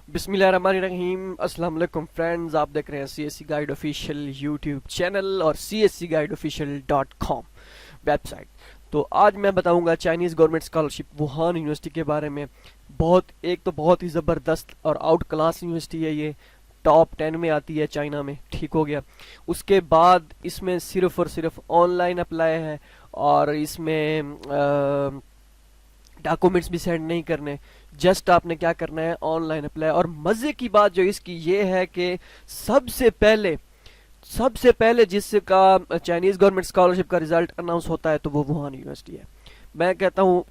बिस्मिल्लाहिर्रहमानिर्रहीम। अस्सलाम वालेकुम फ्रेंड्स, आप देख रहे हैं CSC guide official YouTube channel और cscguideofficial.com वेबसाइट। तो आज मैं बताऊंगा Chinese government scholarship Wuhan university के बारे में। एक तो बहुत ही ज़बरदस्त और आउट क्लास यूनिवर्सिटी है ये, टॉप 10 में आती है चाइना में। ठीक हो गया। उसके बाद इसमें सिर्फ और सिर्फ ऑनलाइन अप्लाई है और इसमें डॉक्यूमेंट्स भी सेंड नहीं करने। जस्ट आपने क्या करना है, ऑनलाइन अप्लाई। और मजे की बात जो इसकी ये है कि सबसे पहले जिसका चाइनीज गवर्नमेंट स्कॉलरशिप का रिजल्ट अनाउंस होता है तो वो वुहान यूनिवर्सिटी है। मैं कहता हूँ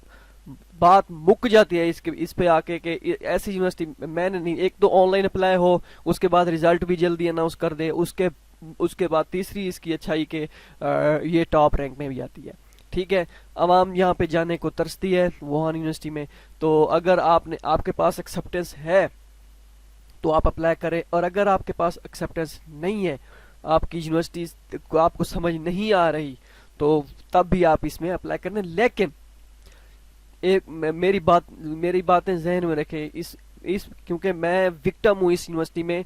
बात मुक जाती है इस पे आके कि ऐसी यूनिवर्सिटी मैंने नहीं। एक तो ऑनलाइन अप्लाई हो, उसके बाद रिजल्ट भी जल्दी अनाउंस कर दे, उसके उसके बाद तीसरी इसकी अच्छाई के ये टॉप रैंक में भी आती है। ठीक है। आवाम यहाँ पे जाने को तरसती है वुहान यूनिवर्सिटी में। तो अगर आपके पास एक्सेप्टेंस है तो आप अप्लाई करें, और अगर आपके पास एक्सेप्टेंस नहीं है, आपकी यूनिवर्सिटी को आपको समझ नहीं आ रही, तो तब भी आप इसमें अप्लाई करने। लेकिन मेरी बातें जहन में रखें। इस क्योंकि मैं विक्टिम हूँ इस यूनिवर्सिटी में।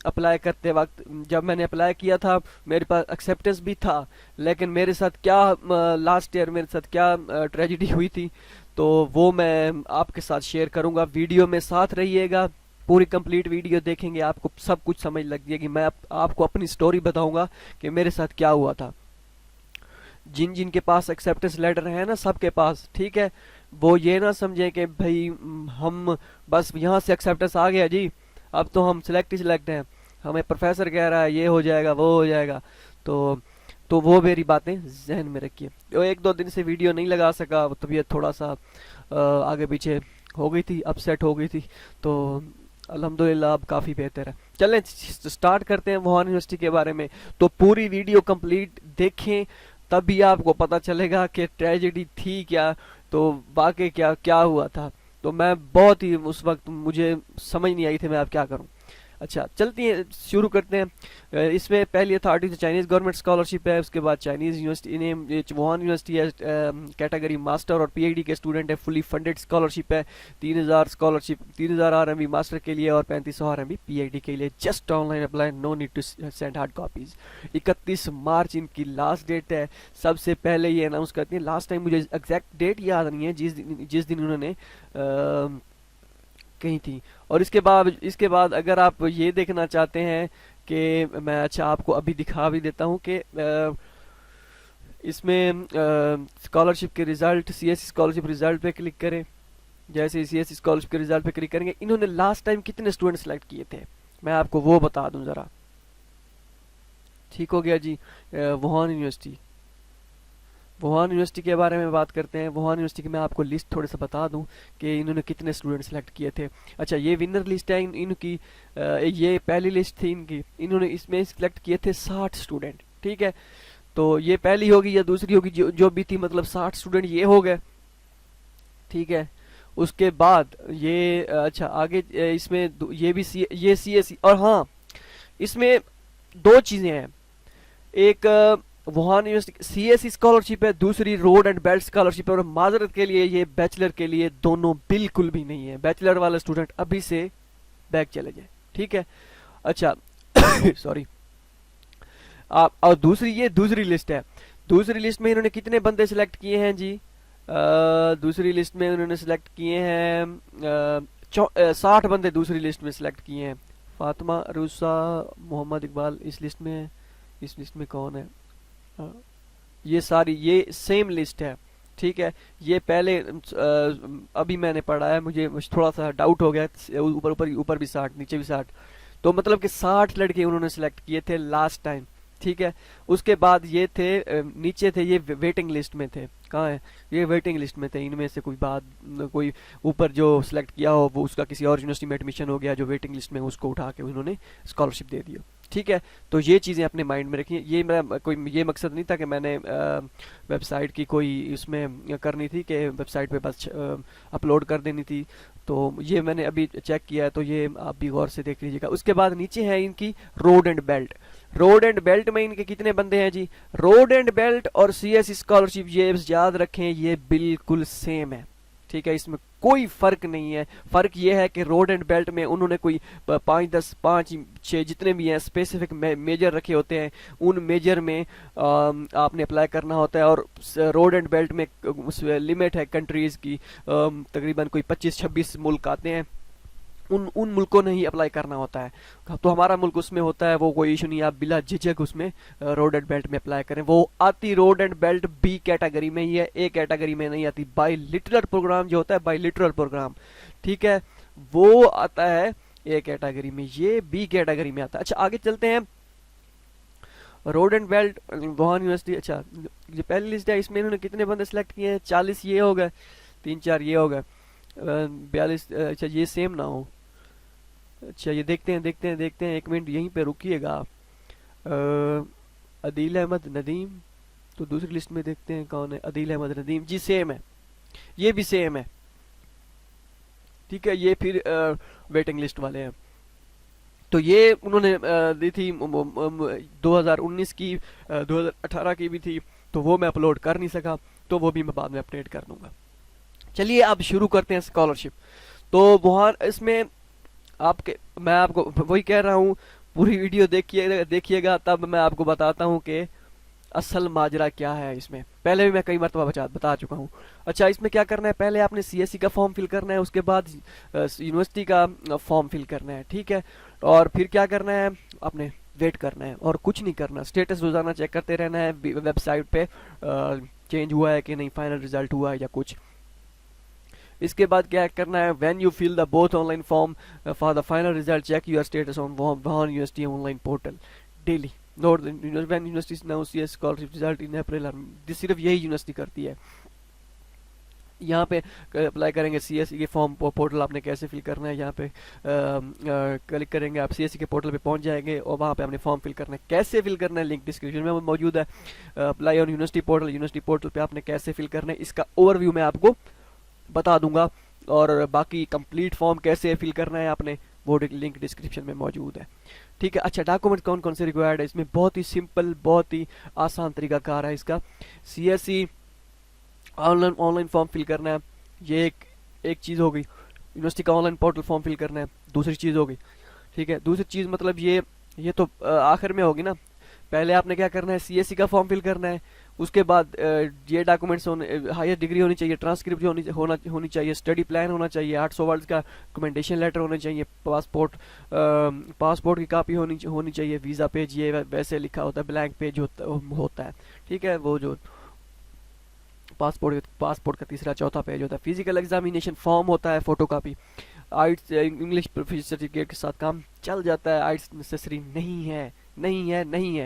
अप्लाई करते वक्त जब मैंने अप्लाई किया था मेरे पास एक्सेप्टेंस भी था, लेकिन मेरे साथ क्या लास्ट ईयर मेरे साथ क्या ट्रेजेडी हुई थी, तो वो मैं आपके साथ शेयर करूंगा। वीडियो में साथ रहिएगा, पूरी कंप्लीट वीडियो देखेंगे, आपको सब कुछ समझ लग जाएगी। मैं आपको अपनी स्टोरी बताऊंगा कि मेरे साथ क्या हुआ था। जिन जिन के पास एक्सेप्टेंस लेटर है ना, सबके पास, ठीक है, वो ये ना समझे कि भाई हम बस यहाँ से एक्सेप्टेंस आ गया जी, अब तो हम सिलेक्ट ही सिलेक्ट हैं, हमें प्रोफेसर कह रहा है ये हो जाएगा वो हो जाएगा। तो वो मेरी बातें जहन में रखिए। तो एक दो दिन से वीडियो नहीं लगा सका, तबीयत थोड़ा सा आगे पीछे हो गई थी, अपसेट हो गई थी। तो अल्हम्दुलिल्लाह अब काफ़ी बेहतर है। चलें स्टार्ट करते हैं वुहान यूनिवर्सिटी के बारे में। तो पूरी वीडियो कंप्लीट देखें, तभी आपको पता चलेगा कि ट्रेजेडी थी क्या, तो वाकई क्या क्या हुआ था। तो मैं बहुत ही उस वक्त मुझे समझ नहीं आई थी मैं अब क्या करूं। अच्छा चलती है, शुरू करते हैं। इसमें पहली अथॉरिटी चाइनीज गवर्नमेंट स्कॉलरशिप है, उसके बाद Chinese university name Wuhan university है। कैटेगरी मास्टर और पीएचडी के स्टूडेंट है, फुली फंडेड स्कॉलरशिप है। 3000 स्कॉलरशिप, 3000 आरएमबी मास्टर के लिए और 3500 आरएमबी पीएचडी के लिए। Just online apply, no need to send hard copies. 31 March इनकी लास्ट डेट है। सबसे पहले ये अनाउंस करती है, लास्ट टाइम मुझे एग्जैक्ट डेट याद नहीं है जिस दिन उन्होंने कही थी। और इसके बाद अगर आप ये देखना चाहते हैं कि मैं अच्छा आपको अभी दिखा भी देता हूँ कि इसमें स्कॉलरशिप के रिजल्ट, सीएससी स्कॉलरशिप रिजल्ट पे क्लिक करें। जैसे सीएससी स्कॉलरशिप के रिजल्ट पे क्लिक करेंगे, इन्होंने लास्ट टाइम कितने स्टूडेंट सेलेक्ट किए थे मैं आपको वो बता दूं जरा। ठीक हो गया जी। वुहान यूनिवर्सिटी, वुहान यूनिवर्सिटी के बारे में बात करते हैं। वुहान यूनिवर्सिटी की मैं आपको लिस्ट थोड़ा सा बता दूं कि इन्होंने कितने स्टूडेंट सेलेक्ट किए थे। अच्छा ये विनर लिस्ट है इनकी। ये पहली लिस्ट थी इनकी, इन्होंने इसमें सेलेक्ट किए थे 60 स्टूडेंट। ठीक है। तो ये पहली होगी या दूसरी होगी जो भी थी, मतलब 60 स्टूडेंट ये हो गए। ठीक है। उसके बाद ये अच्छा आगे इसमें ये भी ये सीएससी। और हाँ, इसमें दो चीजें हैं। एक वुहान यूनिवर्सिटी सीएससी स्कॉलरशिप है, दूसरी रोड एंड बेल्ट स्कॉलरशिप है। और माजरत के लिए ये बैचलर के लिए दोनों बिल्कुल भी नहीं है। बैचलर वाले स्टूडेंट अभी से बैक चले जाए। ठीक है। अच्छा सॉरी। आप और दूसरी लिस्ट है। दूसरी लिस्ट में इन्होंने कितने बंदे सिलेक्ट किए हैं जी? दूसरी लिस्ट में उन्होंने सिलेक्ट किए हैं 60 बंदे दूसरी लिस्ट में सिलेक्ट किए हैं। फातिमा, रूसा, मोहम्मद इकबाल इस लिस्ट में है। इस लिस्ट में कौन है? ये सारी ये सेम लिस्ट है। ठीक है। ये पहले अभी मैंने पढ़ा है, मुझे थोड़ा सा डाउट हो गया। ऊपर भी 60, नीचे भी 60, तो मतलब कि 60 लड़के उन्होंने सिलेक्ट किए थे लास्ट टाइम। ठीक है। उसके बाद ये थे नीचे थे, ये वेटिंग लिस्ट में थे। कहाँ है? ये वेटिंग लिस्ट में थे। इनमें से कोई ऊपर जो सिलेक्ट किया हो वो उसका किसी और यूनिवर्सिटी में एडमिशन हो गया, जो वेटिंग लिस्ट में उसको उठा के उन्होंने स्कॉलरशिप दे दी। ठीक है। तो ये चीज़ें अपने माइंड में रखिए। ये मेरा कोई ये मकसद नहीं था कि मैंने वेबसाइट की कोई इसमें करनी थी कि वेबसाइट पे बस अपलोड कर देनी थी। तो ये मैंने अभी चेक किया है, तो ये आप भी गौर से देख लीजिएगा। उसके बाद नीचे है इनकी road and belt. Road and belt में इनके कितने बंदे हैं जी? रोड एंड बेल्ट और सीएस स्कॉलरशिप, ये याद रखें, ये बिल्कुल सेम है। ठीक है, इसमें कोई फर्क नहीं है। फर्क ये है कि रोड एंड बेल्ट में उन्होंने कोई 5, 10, 5, 6 जितने भी हैं स्पेसिफिक मेजर रखे होते हैं, उन मेजर में आपने अप्लाई करना होता है। और रोड एंड बेल्ट में उस लिमिट है कंट्रीज की, तकरीबन कोई 25-26 मुल्क आते हैं, उन उन मुल्कों ने ही अप्लाई करना होता है। तो हमारा मुल्क उसमें होता है, वो कोई इशू नहीं है, आप बिला झिझक उसमें रोड एंड बेल्ट में अप्लाई करें। वो आती road and belt B category में ही है, ए कैटेगरी में नहीं आती। बाईलिटरल प्रोग्राम जो होता है, बाईलिटरल प्रोग्राम, ठीक है, वो आता है ए कैटेगरी में, ये बी कैटेगरी में आता है। अच्छा आगे चलते हैं। Road and belt Wuhan university, अच्छा जो पहली लिस्ट है इसमें इन्होंने कितने बंदे सेलेक्ट किए हैं? 40 ये हो गए, 3-4 ये हो गए, 42। अच्छा ये सेम ना हो, अच्छा ये देखते हैं 1 मिनट यहीं पे रुकिएगा। अदील अहमद नदीम, तो दूसरी लिस्ट में देखते हैं कौन है। अदील अहमद नदीम जी सेम है, ये भी सेम है, ठीक है। ये फिर वेटिंग लिस्ट वाले हैं। तो ये उन्होंने दी थी 2019 की, 2018 की भी थी, तो वो मैं अपलोड कर नहीं सका, तो वो भी मैं बाद में अपडेट कर दूंगा। चलिए अब शुरू करते हैं स्कॉलरशिप। तो वहाँ इसमें मैं आपको वही कह रहा हूँ, पूरी वीडियो देखिएगा तब मैं आपको बताता हूँ कि असल माजरा क्या है इसमें। पहले भी मैं कई मरतबा बता चुका हूँ। अच्छा इसमें क्या करना है, पहले आपने सीएससी का फॉर्म फिल करना है, उसके बाद यूनिवर्सिटी का फॉर्म फिल करना है, ठीक है। और फिर क्या करना है, आपने वेट करना है और कुछ नहीं करना। स्टेटस रोजाना चेक करते रहना है वेबसाइट पे, चेंज हुआ है कि नहीं, फाइनल रिजल्ट हुआ है या कुछ। इसके बाद क्या करना है, when you fill the both online form for the final result check your status on Wuhan university online portal daily. Note when university now see scholarship result in April, सिर्फ यही यूनिवर्सिटी करती है। यहाँ पे अप्लाई करेंगे CSC के form portal, आपने कैसे फिल करना है, यहाँ पे क्लिक करेंगे, आप सीएससी के पोर्टल पे पहुंच जाएंगे और वहाँ पे आपने फॉर्म फिल करना है। कैसे फिल करना है लिंक डिस्क्रिप्शन में मौजूद है। अप्लाई ऑन यूनिवर्सिटी पोर्टल पे आपने कैसे फिल करना है इसका ओवरव्यू मैं आपको बता दूंगा, और बाकी कंप्लीट फॉर्म कैसे फिल करना है आपने वो लिंक डिस्क्रिप्शन में मौजूद है, ठीक है। अच्छा डॉक्यूमेंट कौन कौन से रिक्वायर्ड है, इसमें बहुत ही सिंपल, बहुत ही आसान तरीकाकार है इसका। सीएससी ऑनलाइन फॉर्म फिल करना है, ये एक चीज़ हो गई। यूनिवर्सिटी का ऑनलाइन पोर्टल फॉर्म फिल करना है, दूसरी चीज़ हो गई, ठीक है। दूसरी चीज़ मतलब ये तो आखिर में होगी ना। पहले आपने क्या करना है, सीएससी का फॉर्म फिल करना है, उसके बाद ये डॉक्यूमेंट्स होने, हायर डिग्री होनी चाहिए, ट्रांसक्रिप्ट होनी चाहिए, स्टडी प्लान होना चाहिए, 800 वर्ड्स का रिकमेंडेशन लेटर होने चाहिए, पासपोर्ट की कापी होनी चाहिए, वीज़ा पेज ये वैसे लिखा होता है, ब्लैंक पेज होता है, ठीक है। वो जो पासपोर्ट का तीसरा चौथा पेज होता है। फिजिकल एग्जामिनेशन फॉर्म होता है, photo copy. आइट्स English proficiency certificate के साथ काम चल जाता है, आइट्स नेसेसरी नहीं है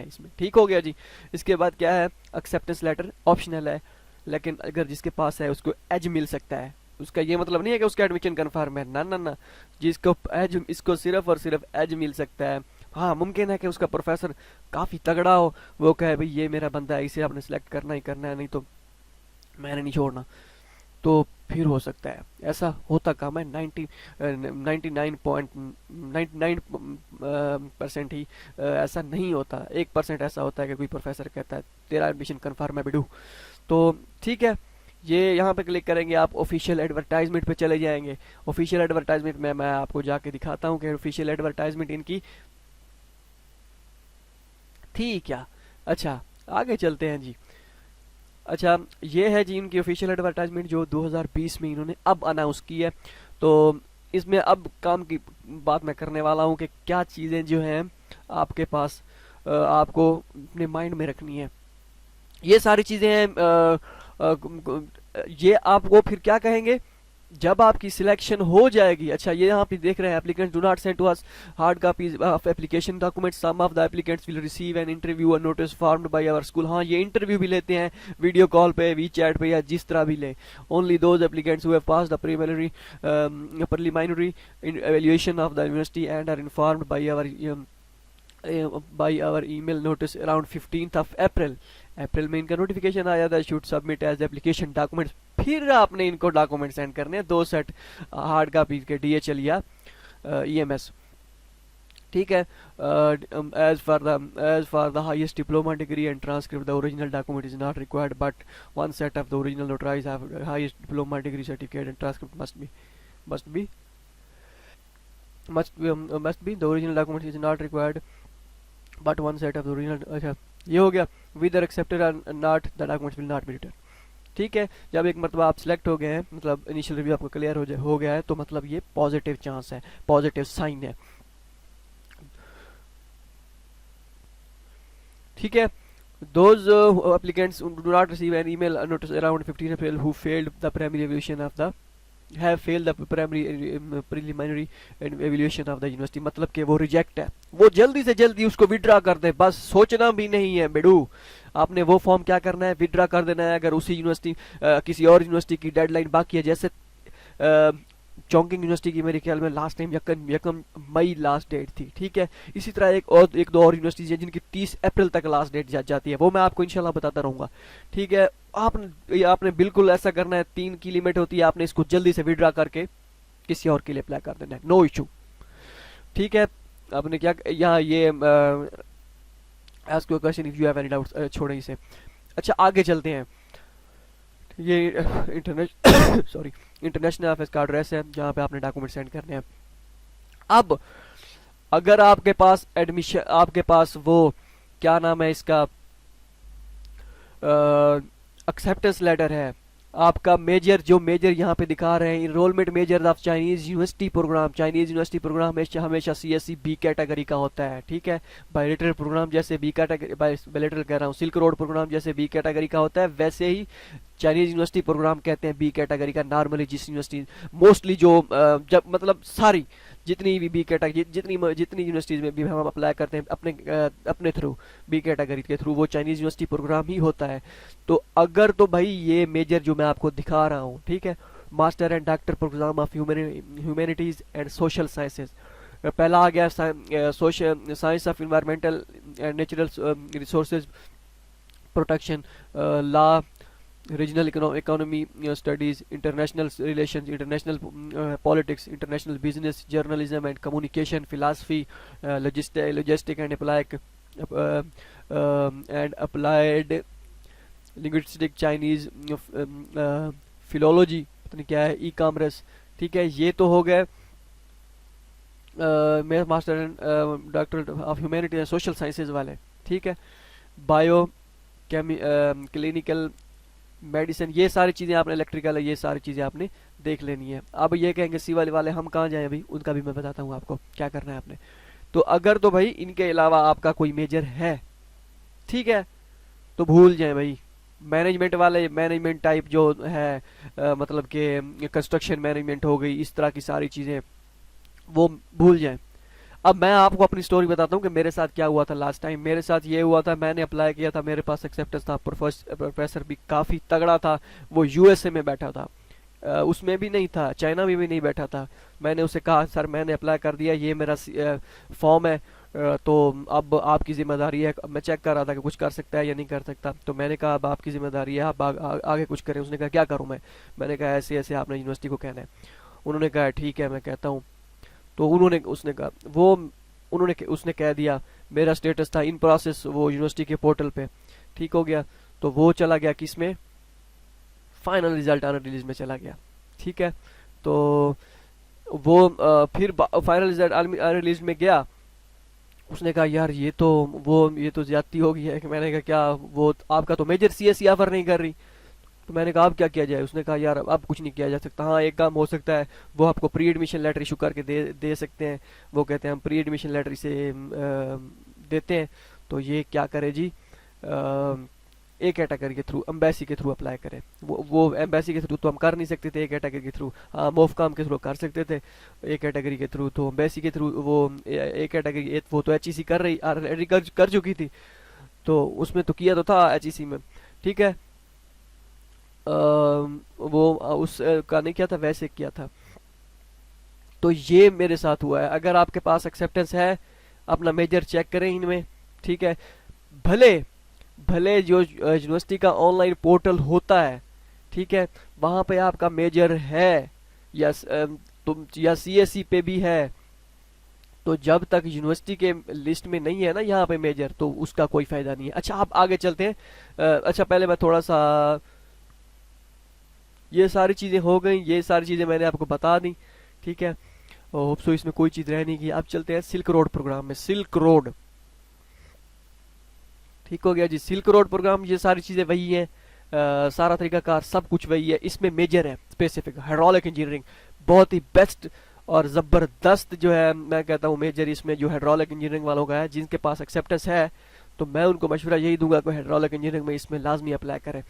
इसमें, ठीक हो गया जी। इसके बाद क्या है, एक्सेप्टेंस लेटर ऑप्शनल है, लेकिन अगर जिसके पास है उसको एज मिल सकता है। उसका ये मतलब नहीं है कि उसका एडमिशन कन्फर्म है, ना, जिसको एज, इसको सिर्फ और सिर्फ एज मिल सकता है। हाँ मुमकिन है कि उसका प्रोफेसर काफ़ी तगड़ा हो, वो कहे भाई ये मेरा बंदा है, इसे आपने सेलेक्ट करना ही करना है, नहीं तो मैंने नहीं छोड़ना, तो फिर हो सकता है। ऐसा होता कम है, 99.99% ही ऐसा नहीं होता। 1% ऐसा होता है कि कोई प्रोफेसर कहता है तेरा एडमिशन कन्फर्म है बिडू, तो ठीक है। ये यहाँ पे क्लिक करेंगे, आप ऑफिशियल एडवर्टाइजमेंट पे चले जाएंगे। ऑफिशियल एडवर्टाइजमेंट में मैं आपको जाके दिखाता हूँ कि ऑफिशियल एडवर्टाइजमेंट इनकी थी क्या। अच्छा आगे चलते हैं जी। अच्छा ये है जी इनकी ऑफिशियल एडवर्टाइजमेंट जो 2020 में इन्होंने अब अनाउंस की है। तो इसमें अब काम की बात मैं करने वाला हूँ कि क्या चीज़ें जो हैं आपके पास आपको अपने माइंड में रखनी है। ये सारी चीज़ें हैं, ये आपको फिर क्या कहेंगे जब आपकी सिलेक्शन हो जाएगी। अच्छा ये यहाँ पे देख रहे हैं, applicants do not send to us hard copies of application documents, some of the applicants will receive an interview और notice formed by our school. हाँ ये इंटरव्यू भी लेते हैं वीडियो कॉल पे, वी चैट पे, या जिस तरह भी ले। Only those applicants who have passed the preliminary evaluation of the university and are informed by our email notice around 15th of April। April में इनका नोटिफिकेशन आया था, should submit as application documents. फिर आपने इनको डॉक्यूमेंट सेंड करने हैं, 2 set hard copy के DHL या EMS। ठीक है। As for the highest diploma degree and transcript the original document is not required but one set of the original notarize highest diploma degree certificate and transcript must be must be the original document is not required but one set of the original। अच्छा ये हो गया। whether accepted or not the documents will not be returned। ठीक है, जब एक मरतबा आप सिलेक्ट हो गए हैं, मतलब इनिशियल रिव्यू आपको क्लियर हो गया है, तो मतलब ये पॉजिटिव चांस है, पॉजिटिव साइन है। ठीक है। those applicants who do not receive an email notice around 15 April who failed the primary evaluation of the have failed the preliminary evaluation of the university, मतलब कि वो रिजेक्ट है, वो जल्दी से जल्दी उसको विड्रा कर दे, बस सोचना भी नहीं है बेडू। आपने वो फॉर्म क्या करना है, विड्रा कर देना है। अगर उसी यूनिवर्सिटी किसी और यूनिवर्सिटी की डेडलाइन बाकी है, जैसे चौंकिंग यूनिवर्सिटी की मेरे ख्याल में लास्ट टाइम यकम मई लास्ट डेट थी। ठीक है, इसी तरह एक दो और यूनिवर्सिटीज हैं जिनकी 30 अप्रैल तक लास्ट डेट जाती है, वो मैं आपको इंशाल्लाह बताता रहूंगा। ठीक है, आपने बिल्कुल ऐसा करना है, 3 की लिमिट होती है, आपने इसको जल्दी से विड्रा करके किसी और के लिए अप्लाई कर देना है, नो इशू। ठीक है, आपने क्या यहाँ ये ask your question if you have any doubts छोड़े इसे। अच्छा आगे चलते हैं। ये इंटरनेशनल अफेयर्स का एड्रेस है जहाँ पे आपने डॉक्यूमेंट सेंड करने हैं। अब अगर आपके पास एडमिशन, आपके पास वो क्या नाम है इसका, एक्सेप्टेंस लेटर है, आपका मेजर जो मेजर यहाँ पे दिखा रहे हैं, enrolment major of Chinese university program. Chinese university program हमेशा सीएससी बी कैटेगरी का होता है। ठीक है, बायलेटरल प्रोग्राम जैसे बी कैटेगरी, बायलेटरल कह रहा हूँ, सिल्क रोड प्रोग्राम जैसे बी कैटेगरी का होता है, वैसे ही चाइनीज यूनिवर्सिटी प्रोग्राम कहते हैं बी कैटेगरी का। नॉर्मली जिस यूनिवर्सिटी मोस्टली जो जब मतलब सारी जितनी भी बी कैटेगरी जितनी यूनिवर्सिटीज में भी हम अप्लाई करते हैं अपने थ्रू बी कैटेगरी के थ्रू, वो चाइनीज यूनिवर्सिटी प्रोग्राम ही होता है। तो अगर तो भाई ये मेजर जो मैं आपको दिखा रहा हूँ, ठीक है, master and doctor program of humanities and social sciences, पहला आ गया social science of environmental and natural resources protection, law, regional economy studies, international relations, international politics, international business, journalism and communication, philosophy, logistic and applied linguistic, Chinese philology, पता नहीं क्या है, e commerce. ठीक है, ये तो हो गए मेरे master and doctor of humanity and social sciences वाले। ठीक है, बायो क्लिनिकल मेडिसिन, ये सारी चीज़ें आपने, इलेक्ट्रिकल है, ये सारी चीज़ें आपने देख लेनी है। अब ये कहेंगे सी वाले हम कहाँ जाएं, अभी उनका भी मैं बताता हूँ आपको क्या करना है आपने। तो अगर तो भाई इनके अलावा आपका कोई मेजर है, ठीक है, तो भूल जाएं भाई। मैनेजमेंट वाले, मैनेजमेंट टाइप जो है मतलब कि कंस्ट्रक्शन मैनेजमेंट हो गई, इस तरह की सारी चीज़ें वो भूल जाएं। अब मैं आपको अपनी स्टोरी बताता हूँ कि मेरे साथ क्या हुआ था लास्ट टाइम। मेरे साथ ये हुआ था, मैंने अप्लाई किया था, मेरे पास एक्सेप्टेंस था, प्रोफेसर भी काफ़ी तगड़ा था, वो यूएसए में बैठा था, उसमें भी नहीं था, चाइना में भी नहीं बैठा था। मैंने उसे कहा सर मैंने अप्लाई कर दिया, ये मेरा फॉर्म है, तो अब आपकी ज़िम्मेदारी है। मैं चेक कर रहा था कि कुछ कर सकता है या नहीं कर सकता, तो मैंने कहा अब आपकी ज़िम्मेदारी है, आप आगे कुछ करें। उसने कहा क्या करूँ मैं? मैंने कहा ऐसे ऐसे आपने यूनिवर्सिटी को कहना है। उन्होंने कहा ठीक है मैं कहता हूँ। तो उसने कह दिया, मेरा स्टेटस था इन प्रोसेस वो यूनिवर्सिटी के पोर्टल पे, ठीक हो गया। तो वो चला गया किस में, फाइनल रिजल्ट आना रिलीज में चला गया। ठीक है, तो वो फिर फाइनल रिजल्ट रिलीज में गया। उसने कहा यार ये तो ज्यादती हो गई है। कि मैंने कहा क्या, वो आपका तो मेजर सीएससी ऑफर नहीं कर रही। तो मैंने कहा अब क्या किया जाए? उसने कहा यार अब कुछ नहीं किया जा सकता। हाँ एक काम हो सकता है, वो आपको प्री एडमिशन लेटर इशू करके दे सकते हैं। वो कहते हैं हम प्री एडमिशन लेटर इसे देते हैं। तो ये क्या करे जी, ए कैटेगरी के थ्रू, एम्बेसी के थ्रू अप्लाई करें। वो एम्बेसी के थ्रू तो हम कर नहीं सकते थे, ए कैटेगरी के थ्रू हाँ मोफकाम के थ्रू कर सकते थे, ए कैटेगरी के थ्रू तो एम्बेसी के थ्रू वो ए कैटेगरी वो तो एचईसी कर रही ऑलरेडी कर चुकी थी, तो उसमें तो किया तो था एचईसी में। ठीक है, वो उसका नहीं किया था, वैसे किया था। तो ये मेरे साथ हुआ है। अगर आपके पास एक्सेप्टेंस है, अपना मेजर चेक करें इनमें। ठीक है, भले भले जो यूनिवर्सिटी का ऑनलाइन पोर्टल होता है, ठीक है, वहां पे आपका मेजर है या तुम या सीएससी पे भी है, तो जब तक यूनिवर्सिटी के लिस्ट में नहीं है ना यहाँ पे मेजर, तो उसका कोई फायदा नहीं है। अच्छा, आप आगे चलते हैं। अच्छा, पहले मैं थोड़ा सा, ये सारी चीजें हो गई, ये सारी चीजें मैंने आपको बता दी, ठीक है। और होप सो इसमें कोई चीज रह नहीं गई। अब चलते हैं सिल्क रोड प्रोग्राम में। सिल्क रोड, ठीक हो गया जी। सिल्क रोड प्रोग्राम, ये सारी चीजें वही है, सारा तरीकाकार सब कुछ वही है। इसमें मेजर है स्पेसिफिक हाइड्रोलिक इंजीनियरिंग, बहुत ही बेस्ट और जबरदस्त जो है, मैं कहता हूँ मेजर इसमें जो हाइड्रोलिक इंजीनियरिंग वालों का है, जिनके पास एक्सेप्टेंस है, तो मैं उनको मशवरा यही दूंगा कि हाइड्रोलिक इंजीनियरिंग में इसमें लाजमी अप्लाई करें,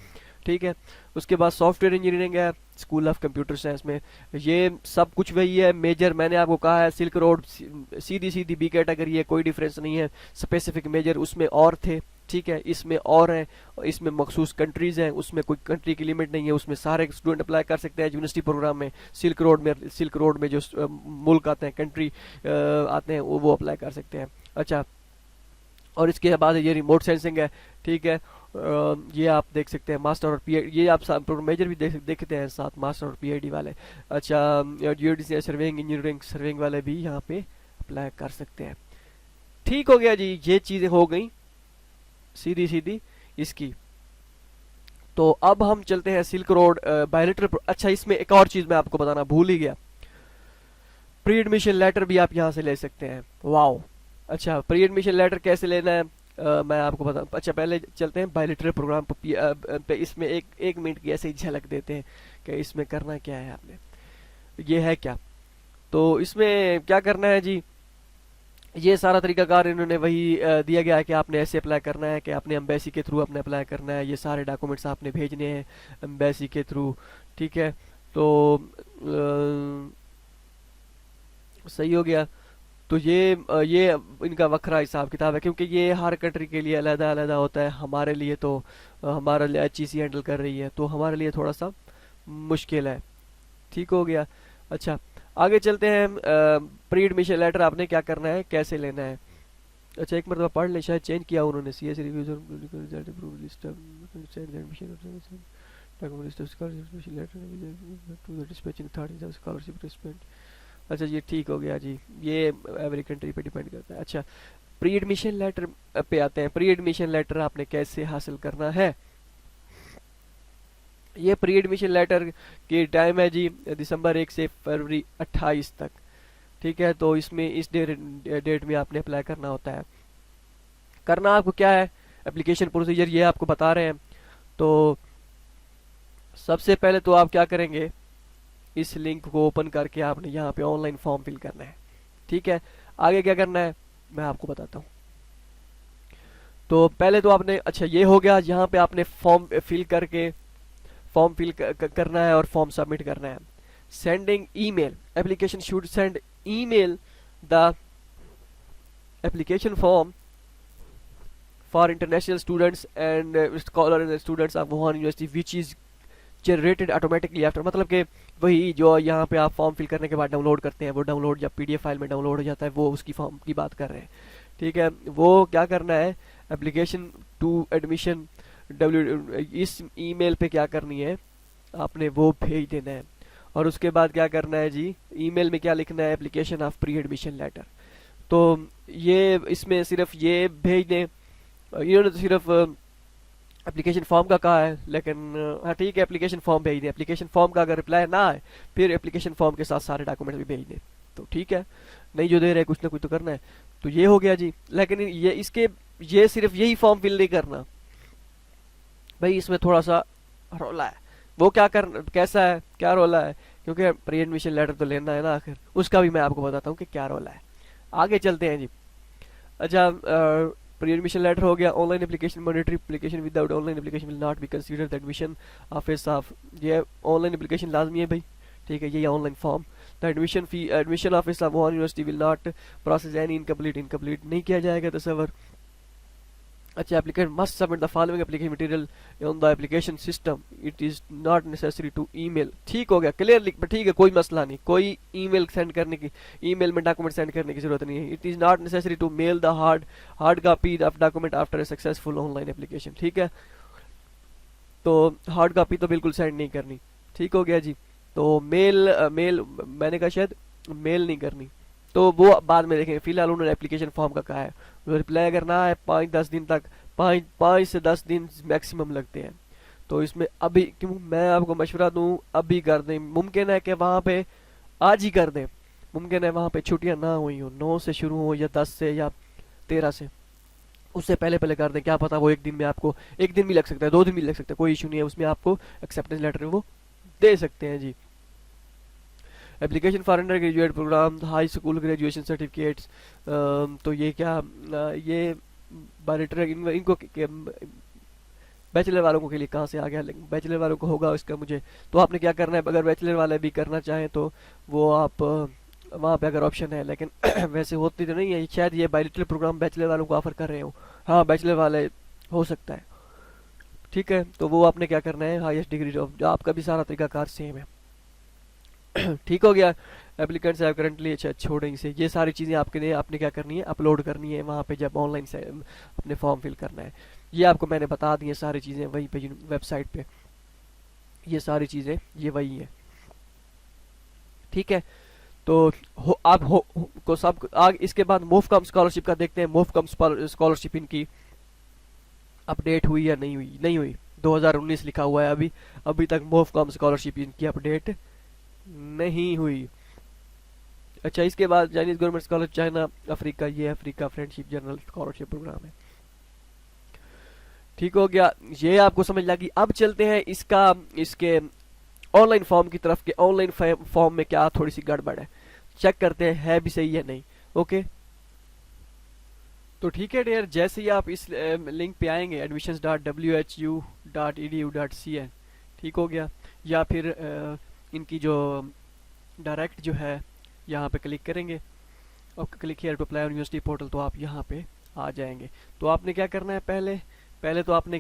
ठीक है। उसके बाद सॉफ्टवेयर इंजीनियरिंग है, स्कूल ऑफ कंप्यूटर साइंस में, ये सब कुछ वही है। मेजर मैंने आपको कहा है, सिल्क रोड सीधी सीधी बी कैटेगरी है, कोई डिफरेंस नहीं है। स्पेसिफिक मेजर उसमें और थे, ठीक है, इसमें और है। इसमें मखसूस कंट्रीज हैं, उसमें कोई कंट्री की लिमिट नहीं है, उसमें सारे स्टूडेंट अप्लाई कर सकते हैं यूनिवर्सिटी प्रोग्राम में। सिल्क रोड में जो मुल्क आते हैं, कंट्री आते हैं, वो अप्लाई कर सकते हैं। अच्छा, और इसके बाद ये रिमोट सेंसिंग है, ठीक है। ये आप देख सकते हैं मास्टर और पीएचडी, ये आप मेजर भी देखते हैं साथ, मास्टर और पीएचडी वाले। अच्छा, जीओडीसी सर्वेइंग इंजीनियरिंग, सर्वेइंग वाले भी यहाँ पे अप्लाई कर सकते हैं। ठीक हो गया जी, ये चीजें हो गई सीधी सीधी इसकी। तो अब हम चलते हैं सिल्क रोड बायलेटरल। अच्छा, इसमें एक और चीज मैं आपको बताना भूल ही गया, प्री एडमिशन लेटर भी आप यहाँ से ले सकते हैं। वाओ, अच्छा, प्री एडमिशन लेटर कैसे लेना है मैं आपको बता। अच्छा, पहले चलते हैं बायलेटरल प्रोग्राम पे। इसमें एक मिनट की ऐसे ही झलक देते हैं कि इसमें करना क्या है आपने, ये है क्या। तो इसमें क्या करना है जी, ये सारा तरीकाकार इन्होंने वही दिया गया है कि आपने ऐसे अप्लाई करना है कि आपने एम्बेसी के थ्रू अपने अप्लाई करना है, ये सारे डॉक्यूमेंट्स आपने भेजने हैं एम्बेसी के थ्रू, ठीक है। तो सही हो गया। तो ये इनका वखरा हिसाब किताब है, क्योंकि ये हर कंट्री के लिए अलग अलग होता है। हमारे लिए तो हमारा लिए HEC हैंडल कर रही है, तो हमारे लिए थोड़ा सा मुश्किल है, ठीक हो गया। अच्छा, आगे चलते हैं। प्री एडमिशन लेटर आपने क्या करना है, कैसे लेना है। अच्छा, एक मरतबा पढ़ ले, शायद चेंज किया उन्होंने। CS रिव्यूज अच्छा, ये ठीक हो गया जी, ये एवरी कंट्री पे डिपेंड करता है। अच्छा, प्री एडमिशन लेटर पे आते हैं। प्री एडमिशन लेटर आपने कैसे हासिल करना है। ये प्री एडमिशन लेटर की टाइम है जी दिसंबर 1 से फरवरी 28 तक, ठीक है। तो इसमें इस डेट में आपने अप्लाई करना होता है। करना आपको क्या है, एप्लीकेशन प्रोसीजर ये आपको बता रहे हैं। तो सबसे पहले तो आप क्या करेंगे, इस लिंक को ओपन करके आपने यहाँ पे ऑनलाइन फॉर्म फिल करना है, ठीक है। आगे क्या करना है मैं आपको बताता हूँ। तो पहले तो आपने, अच्छा ये हो गया, यहाँ पे आपने फॉर्म फिल करके फॉर्म फिल करना है और फॉर्म सबमिट करना है। Sending email, application should send email the application form for international students and scholar and students of Wuhan university which is generated automatically after, मतलब कि वही जो यहाँ पे आप फॉर्म फिल करने के बाद डाउनलोड करते हैं, वो डाउनलोड जब PDF फाइल में डाउनलोड हो जाता है, वो उसकी फॉर्म की बात कर रहे हैं, ठीक है। वो क्या करना है, एप्लीकेशन टू एडमिशन इस ईमेल पे क्या करनी है आपने, वो भेज देना है। और उसके बाद क्या करना है जी, ईमेल में क्या लिखना है, application of pre admission letter. तो ये इसमें सिर्फ ये भेज दें, इन्होंने तो सिर्फ एप्लीकेशन फॉर्म का कहा है, लेकिन हाँ ठीक है, एप्लीकेशन फॉर्म भेज दें। एप्लीकेशन फॉर्म का अगर रिप्लाई ना आए, फिर एप्लीकेशन फॉर्म के साथ सारे डॉक्यूमेंट भी भेज दें, तो ठीक है। नहीं जो दे रहे कुछ ना कुछ तो करना है। तो ये हो गया जी, लेकिन ये सिर्फ यही फॉर्म फिल नहीं करना भाई, इसमें थोड़ा सा रोला है। वो कैसा है, क्या रोला है, क्योंकि प्री एडमिशन लेटर तो लेना है ना आखिर, उसका भी मैं आपको बताता हूँ कि क्या रोला है। आगे चलते हैं जी। अच्छा, प्री एडमिशन लेटर हो गया। Online application, monetary application, without online application will not be considered the admission office of, ये ऑनलाइन एप्लीकेशन लाजमी है भाई, ठीक है। ये online form, the admission fee, admission office of Wuhan university will not process any incomplete नहीं किया जाएगा तस्वर। अच्छा, applicant must submit the following application material on the application system. It is not necessary to email. ठीक हो गया, clear लिख, ठीक है, कोई मसला नहीं, कोई ईमेल सेंड करने की, ईमेल में डॉक्यूमेंट सेंड करने की जरूरत नहीं है। It is not necessary to mail the hard copy of document after a successful online application, ठीक है। तो हार्ड कॉपी तो बिल्कुल सेंड नहीं करनी, ठीक हो गया जी। तो मेल मैंने कहा शायद मेल नहीं करनी, तो वो बाद में देखेंगे, फिलहाल उन्होंने एप्लीकेशन फॉर्म का कहा है। रिप्लाई अगर ना आए 5-10 दिन तक, 5 से 10 दिन मैक्सिमम लगते हैं। तो इसमें अभी क्यों मैं आपको मशवरा दूं, अभी कर दें। मुमकिन है कि वहां पे आज ही कर दें, मुमकिन है वहां पे छुट्टियां ना हुई हो, 9 से शुरू हो या 10 से या 13 से, उससे पहले पहले कर दें। क्या पता वो एक दिन में आपको, एक दिन भी लग सकता है, 2 दिन भी लग सकता है, कोई इशू नहीं है, उसमें आपको एक्सेप्टेंस लेटर वो दे सकते हैं जी। Application for undergraduate programme, high school graduation certificates, तो ये क्या ये बायोलेटर इनको बैचलर वालों को के लिए कहाँ से आ गया, बैचलर वालों को होगा इसका मुझे। तो आपने क्या करना है, अगर बैचलर वाले भी करना चाहें तो वो आप वहाँ पे अगर ऑप्शन है, लेकिन वैसे होती तो नहीं है, शायद ये बायोलिटरल प्रोग्राम बैचलर वालों को ऑफर कर रहे हो। हाँ बैचलर वाले हो सकता है, ठीक है। तो वो आपने क्या करना है, हाईएस्ट डिग्री ऑफ, जो आपका भी सारा तरीकाकार सेम है। ठीक हो गया। एप्लीकेंट्स हैव करंटली, अच्छा छोड़ें इसे, ये सारी चीज़ें आपने क्या करनी है, अपलोड करनी है वहाँ पे जब ऑनलाइन से अपने फॉर्म फिल करना है। ये आपको मैंने बता दी है सारी चीज़ें वहीं पे वेबसाइट पे, ये सारी चीज़ें ये वही है, ठीक है। तो आप को सब आग इसके बाद मोफकम स्कॉलरशिप का देखते हैं। मोफकम स्कॉलरशिप इनकी अपडेट हुई या नहीं हुई, नहीं हुई, 2019 लिखा हुआ है अभी, अभी तक मोफकम स्कॉलरशिप इनकी अपडेट नहीं हुई। अच्छा इसके बाद Chinese government scholarship China Africa, ये Africa friendship general scholarship programme है। ठीक हो गया, ये आपको समझ लगी। अब चलते हैं इसके ऑनलाइन फॉर्म की तरफ, के ऑनलाइन फॉर्म में क्या थोड़ी सी गड़बड़ है, चेक करते हैं है भी सही है नहीं। ओके तो ठीक है डियर, जैसे ही आप इस लिंक पे आएंगे admissions.whu.edu.cn, ठीक हो गया, या फिर इनकी जो डायरेक्ट जो है यहाँ पे क्लिक करेंगे और click here to apply on university portal, तो आप यहाँ पे आ जाएंगे। तो आपने क्या करना है, पहले तो आपने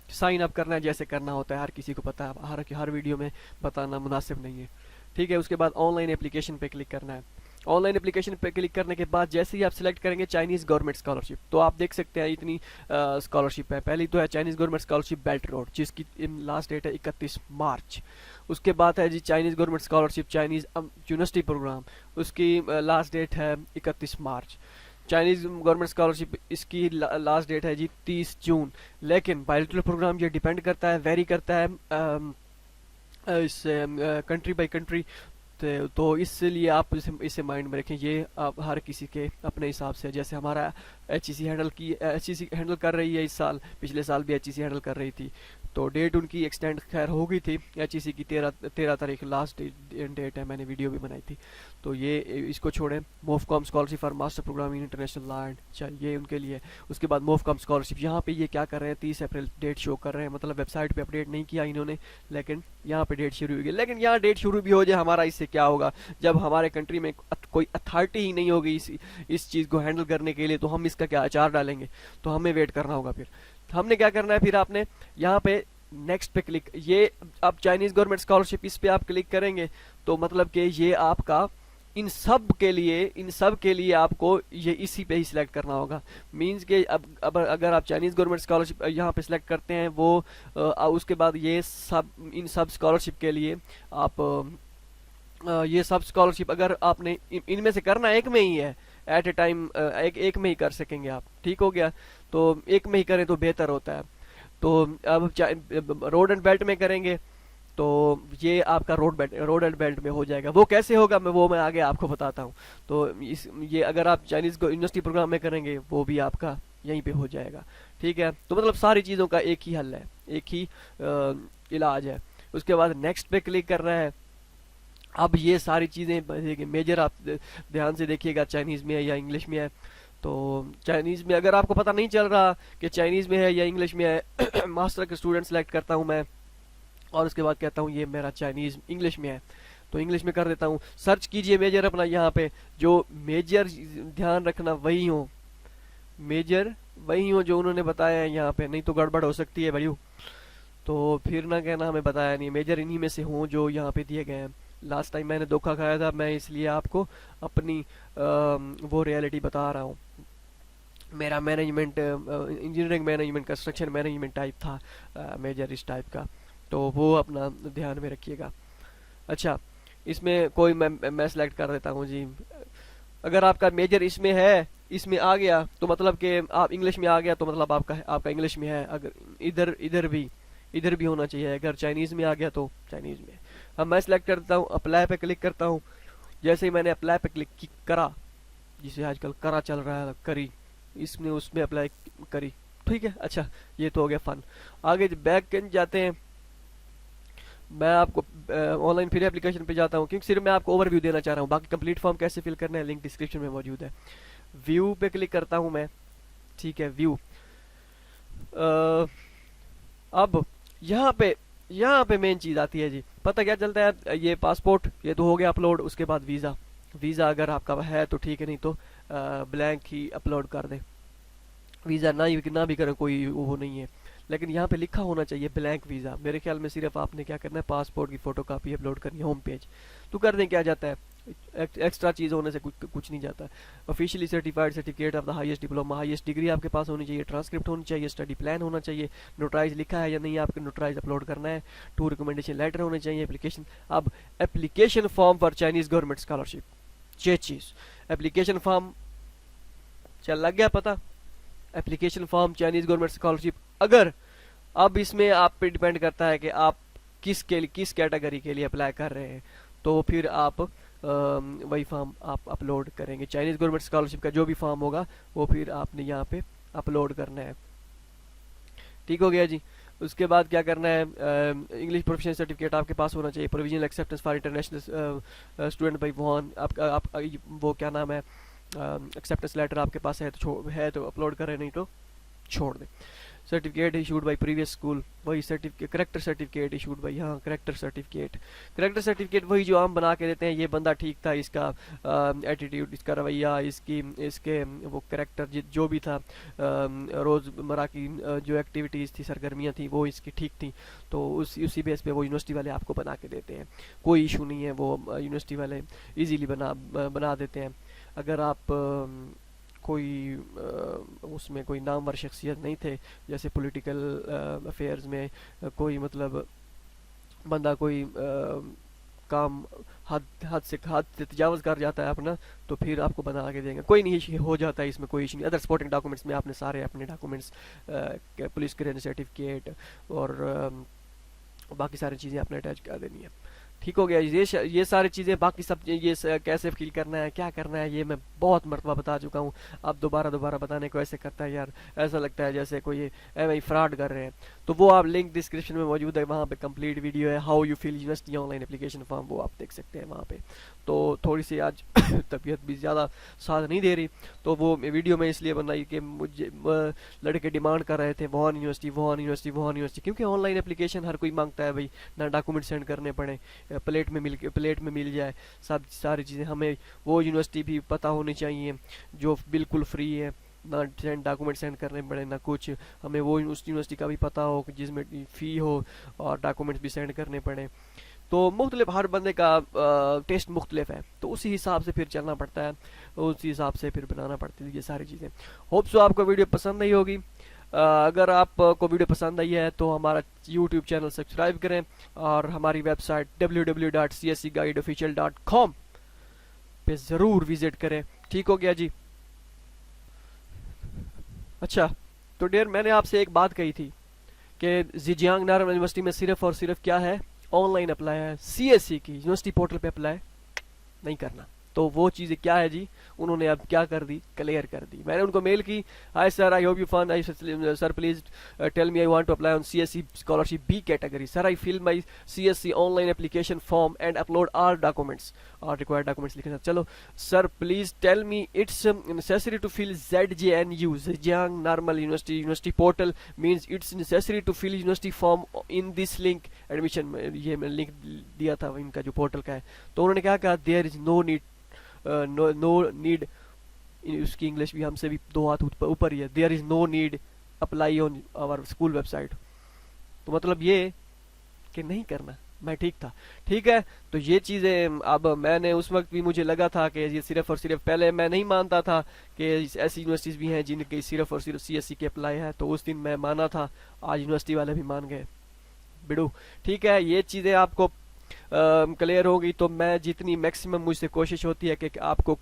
साइन अप करना है, जैसे करना होता है, हर किसी को पता है, हर वीडियो में बताना मुनासिब नहीं है, ठीक है। उसके बाद ऑनलाइन एप्लीकेशन पे क्लिक करना है। ऑनलाइन एप्लीकेशन पे क्लिक करने के बाद जैसे ही आप सिलेक्ट करेंगे चाइनीज गवर्नमेंट स्कॉलरशिप, तो आप देख सकते हैं इतनी स्कॉलरशिप है। पहली तो है Chinese government scholarship belt road, जिसकी लास्ट डेट है 31 मार्च। उसके बाद है जी Chinese government scholarship Chinese university programme, उसकी लास्ट डेट है 31 मार्च। चाइनीज गवर्नमेंट स्कॉलरशिप इसकी लास्ट डेट है जी 30 जून। लेकिन बायोलिटरल प्रोग्राम ये डिपेंड करता है, वेरी करता है इससे कंट्री बाय कंट्री, तो इसलिए आप इसे माइंड में रखें। ये आप हर किसी के अपने हिसाब से, जैसे हमारा एचईसी हैंडल कर रही है इस साल, पिछले साल भी एचईसी हैंडल कर रही थी, तो डेट उनकी एक्सटेंड खैर हो गई थी। एचईसी की 13 तारीख लास्ट डेट है, मैंने वीडियो भी बनाई थी। तो ये इसको छोड़ें। MOFCOM scholarship for master programme in international law and, ये उनके लिए। उसके बाद मोफकॉम स्कॉलरशिप, यहाँ पे ये क्या कर रहे हैं, 30 अप्रैल डेट शो कर रहे हैं, मतलब वेबसाइट पे अपडेट नहीं किया इन्होंने, लेकिन यहाँ पे डेट शुरू होगी। लेकिन यहाँ डेट शुरू भी हो जाए, हमारा इससे क्या होगा, जब हमारे कंट्री में कोई अथॉरिटी ही नहीं होगी इस चीज़ को हैंडल करने के लिए, तो हम इसका क्या अचार डालेंगे, तो हमें वेट करना होगा। फिर हमने क्या करना है, फिर आपने यहाँ पे नेक्स्ट पे क्लिक, ये अब चाइनीज गवर्नमेंट स्कॉलरशिप, इस पे आप क्लिक करेंगे तो मतलब कि ये आपका इन सब के लिए आपको ये इसी पे ही सिलेक्ट करना होगा। मींस के अब अगर आप चाइनीज गवर्नमेंट स्कॉलरशिप यहाँ पे सिलेक्ट करते हैं, वो उसके बाद ये सब इन सब स्कॉलरशिप के लिए आप ये सब स्कॉलरशिप अगर आपने इनमें से करना एक में ही है, एट ए टाइम एक में ही कर सकेंगे आप। ठीक हो गया, तो एक में ही करें तो बेहतर होता है। तो अब रोड एंड बेल्ट में करेंगे तो ये आपका रोड एंड बेल्ट में हो जाएगा। वो कैसे होगा मैं आगे आपको बताता हूँ। तो ये अगर आप चाइनीज यूनिवर्सिटी प्रोग्राम में करेंगे वो भी आपका यहीं पे हो जाएगा। ठीक है, तो मतलब सारी चीज़ों का एक ही हल है, एक ही इलाज है। उसके बाद नेक्स्ट पे क्लिक करना है। अब ये सारी चीज़ें मेजर आप ध्यान से देखिएगा, चाइनीज़ में है या इंग्लिश में है। तो चाइनीज़ में अगर आपको पता नहीं चल रहा कि चाइनीज़ में है या इंग्लिश में है, मास्टर के स्टूडेंट सेलेक्ट करता हूँ मैं और उसके बाद कहता हूँ ये मेरा चाइनीज़ इंग्लिश में है, तो इंग्लिश में कर देता हूँ। सर्च कीजिए मेजर अपना, यहाँ पे जो मेजर ध्यान रखना वही हो, मेजर वही हो जो उन्होंने बताया है यहाँ पे, नहीं तो गड़बड़ हो सकती है भाई। तो फिर ना कहना हमें बताया नहीं, मेजर इन्हीं में से हों जो यहाँ पे दिए गए हैं। लास्ट टाइम मैंने धोखा खाया था, मैं इसलिए आपको अपनी वो रियलिटी बता रहा हूँ। मेरा management engineering management construction management type था, मेजर इस टाइप का, तो वो अपना ध्यान में रखिएगा। अच्छा, इसमें कोई मैं सेलेक्ट कर देता हूँ जी, अगर आपका मेजर इसमें है, इसमें आ गया तो मतलब कि आप इंग्लिश में आ गया तो मतलब आपका आपका इंग्लिश में है। अगर इधर इधर भी होना चाहिए। अगर चाइनीज़ में आ गया तो चाइनीज़ में। अब मैं सिलेक्ट करता हूँ, अप्लाई पे क्लिक करता हूँ। जैसे ही मैंने अप्लाई पे क्लिक करा, जिसे आजकल करा चल रहा है, करी, इसमें उसमें अप्लाई करी, ठीक है। अच्छा, ये तो हो गया फन। आगे बैक एंड जाते हैं। मैं आपको ऑनलाइन फिर एप्लीकेशन पे जाता हूँ, क्योंकि सिर्फ मैं आपको ओवरव्यू देना चाह रहा हूँ। बाकी कंप्लीट फॉर्म कैसे फिल करना है लिंक डिस्क्रिप्शन में मौजूद है। व्यू पे क्लिक करता हूँ मैं, ठीक है। व्यू, अब यहाँ पे मेन चीज़ आती है जी। पता क्या चलता है, ये पासपोर्ट ये तो हो गया अपलोड। उसके बाद वीज़ा, वीज़ा अगर आपका है तो ठीक है, नहीं तो ब्लैंक ही अपलोड कर दें। वीज़ा ना भी करें, कोई वो नहीं है। लेकिन यहाँ पे लिखा होना चाहिए ब्लैंक वीज़ा। मेरे ख्याल में सिर्फ आपने क्या करना है, पासपोर्ट की फ़ोटो कापी अपलोड करनी है होम पेज, तो कर दें। क्या जाता है, एक्स्ट्रा चीज़ होने से कुछ नहीं जाता। Officially certified certificate of the highest diploma, highest degree आपके पास होनी चाहिए, ट्रांसक्रिप्ट होनी चाहिए, स्टडी प्लान होना चाहिए, नोटराइज लिखा है या नहीं, आपको नोटराइज अपलोड करना है, 2 रिकमेंडेशन लेटर होने चाहिए, एप्लीकेशन। अब application form for Chinese government scholarship, ये चीज़ एप्लीकेशन फॉर्म चल लग गया पता। Application form Chinese government scholarship. अगर अब इसमें आप पे डिपेंड करता है कि आप किस कैटेगरी के लिए अप्लाई कर रहे हैं, तो फिर आप वही फॉर्म आप अपलोड करेंगे। चाइनीज़ गवर्नमेंट स्कॉलरशिप का जो भी फॉर्म होगा वो फिर आपने यहाँ पे अपलोड करना है, ठीक हो गया जी। उसके बाद क्या करना है, इंग्लिश प्रोफिशिएंसी सर्टिफिकेट आपके पास होना चाहिए, provisional acceptance for international student by Wuhan. आप वो क्या नाम है, एक्सेप्टेंस लेटर आपके पास है तो अपलोड करें, नहीं तो छोड़ दें। Certificate issued by previous school, वही certificate. Character certificate issued by, हाँ करेक्टर सर्टिफिकेट वही जो हम बना के देते हैं, ये बंदा ठीक था, इसका एटीट्यूड, इसका रवैया, इसके वो करेक्टर जो भी था, रोज़मर्रा की जो एक्टिविटीज़ थी, सरगर्मियाँ थी, वो इसकी ठीक थी, तो उसी बेस पे वो यूनिवर्सिटी वाले आपको बना के देते हैं। कोई इशू नहीं है, वो यूनिवर्सिटी वाले ईजीली बना देते हैं। अगर आप कोई उसमें कोई नामवर शख्सियत नहीं थे, जैसे पॉलिटिकल अफेयर्स में कोई मतलब बंदा कोई काम हद से तजावज़ कर जाता है अपना, तो फिर आपको बना के देंगे। कोई नहीं हो जाता है इसमें, कोई इशू नहीं। अदर सपोर्टिंग डॉक्यूमेंट्स में आपने सारे अपने डॉक्यूमेंट्स, पुलिस क्लियरेंस सर्टिफिकेट और बाकी सारी चीज़ें आपने अटैच कर देनी है, ठीक हो गया। ये सारी चीज़ें, बाकी सब कैसे फील करना है, क्या करना है, ये मैं बहुत मरतबा बता चुका हूँ। अब दोबारा बताने को ऐसे करता है यार, ऐसा लगता है जैसे कोई एम फ्रॉड कर रहे हैं। तो वो आप लिंक डिस्क्रिप्शन में मौजूद है, वहाँ पे कंप्लीट वीडियो है, how you fill university online application form, वो आप देख सकते हैं वहाँ पे। तो थोड़ी सी आज तबीयत भी ज़्यादा साथ नहीं दे रही, तो वो वीडियो में इसलिए बनाई कि मुझे लड़के डिमांड कर रहे थे वुहान यूनिवर्सिटी, क्योंकि ऑनलाइन एप्लीकेशन हर कोई मांगता है भाई, ना डॉक्यूमेंट सेंड करने पड़े, प्लेट में मिल जाए सब सारी चीज़ें। हमें वो यूनिवर्सिटी भी पता होनी चाहिए जो बिल्कुल फ्री है, ना डॉक्यूमेंट सेंड करने पड़े ना कुछ। हमें वो उस यूनिवर्सिटी का भी पता हो कि जिसमें फ़ी हो और डॉक्यूमेंट्स भी सेंड करने पड़े। तो मुख्तलिफ, हर बंदे का टेस्ट मुख्तलिफ है, तो उसी हिसाब से फिर चलना पड़ता है, उसी हिसाब से फिर बनाना पड़ती है ये सारी चीज़ें। होप सो आपको वीडियो पसंद नहीं होगी। अगर आपको वीडियो पसंद आई है तो हमारा यूट्यूब चैनल सब्सक्राइब करें और हमारी वेबसाइट www.cscguideofficial.com पे ज़रूर विज़िट करें, ठीक हो गया जी। अच्छा, तो डियर, मैंने आपसे एक बात कही थी कि ज़ेजियांग नार्मल यूनिवर्सिटी में सिर्फ और सिर्फ क्या है, ऑनलाइन अप्लाई है। सीएससी की यूनिवर्सिटी पोर्टल पे अप्लाई नहीं करना। तो वो चीज़ें क्या है जी, उन्होंने अब क्या कर दी, क्लियर कर दी। मैंने उनको मेल की, hi sir, I hope you find, I sir please tell me, I want to apply on CSC scholarship B category, sir I fill my CSC online application form and upload all documents और required documents लिखे। चलो sir please tell me it's necessary to fill ZJNU, Zhejiang normal university portal means it's necessary to fill university form in this link admission. ये मैंने link दिया था इनका जो portal का है। तो उन्होंने क्या कहा, देयर इज नो नीड, उसकी इंग्लिश भी हमसे भी 2 हाथ ऊपर ही है, there is no need apply on our school website. तो मतलब ये कि नहीं करना। मैं ठीक था, ठीक है। तो ये चीज़ें अब मैंने उस वक्त भी मुझे लगा था कि ये सिर्फ और सिर्फ, पहले मैं नहीं मानता था कि ऐसी यूनिवर्सिटीज़ भी हैं जिनकी सिर्फ और सिर्फ सीएससी के अप्लाई है, तो उस दिन मैं माना था, आज यूनिवर्सिटी वाले भी मान गए बिडू, ठीक है। ये चीज़ें आपको क्लियर होगी, तो मैं जितनी मैक्सिमम मुझसे कोशिश होती है कि आपको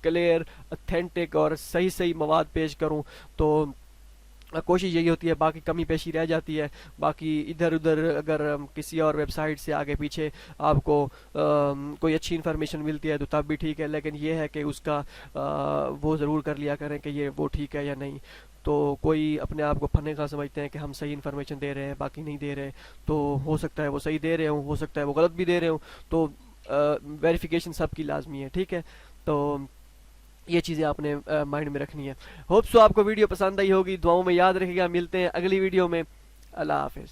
क्लियर, ऑथेंटिक और सही सही मवाद पेश करूँ। तो कोशिश यही होती है, बाकी कमी पेशी रह जाती है। बाकी इधर उधर अगर किसी और वेबसाइट से आगे पीछे आपको कोई अच्छी इन्फॉर्मेशन मिलती है तो तब भी ठीक है, लेकिन ये है कि उसका वो ज़रूर कर लिया करें कि ये वो ठीक है या नहीं। तो कोई अपने आप को फने का समझते हैं कि हम सही इन्फॉर्मेशन दे रहे हैं, बाकी नहीं दे रहे। तो हो सकता है वो सही दे रहे हों, हो सकता है वो गलत भी दे रहे हों। तो वेरिफिकेशन सबकी लाजमी है, ठीक है। तो ये चीज़ें आपने माइंड में रखनी है। होप सो आपको वीडियो पसंद आई होगी, दुआओं में याद रखिएगा। मिलते हैं अगली वीडियो में। अल्लाह हाफिज़।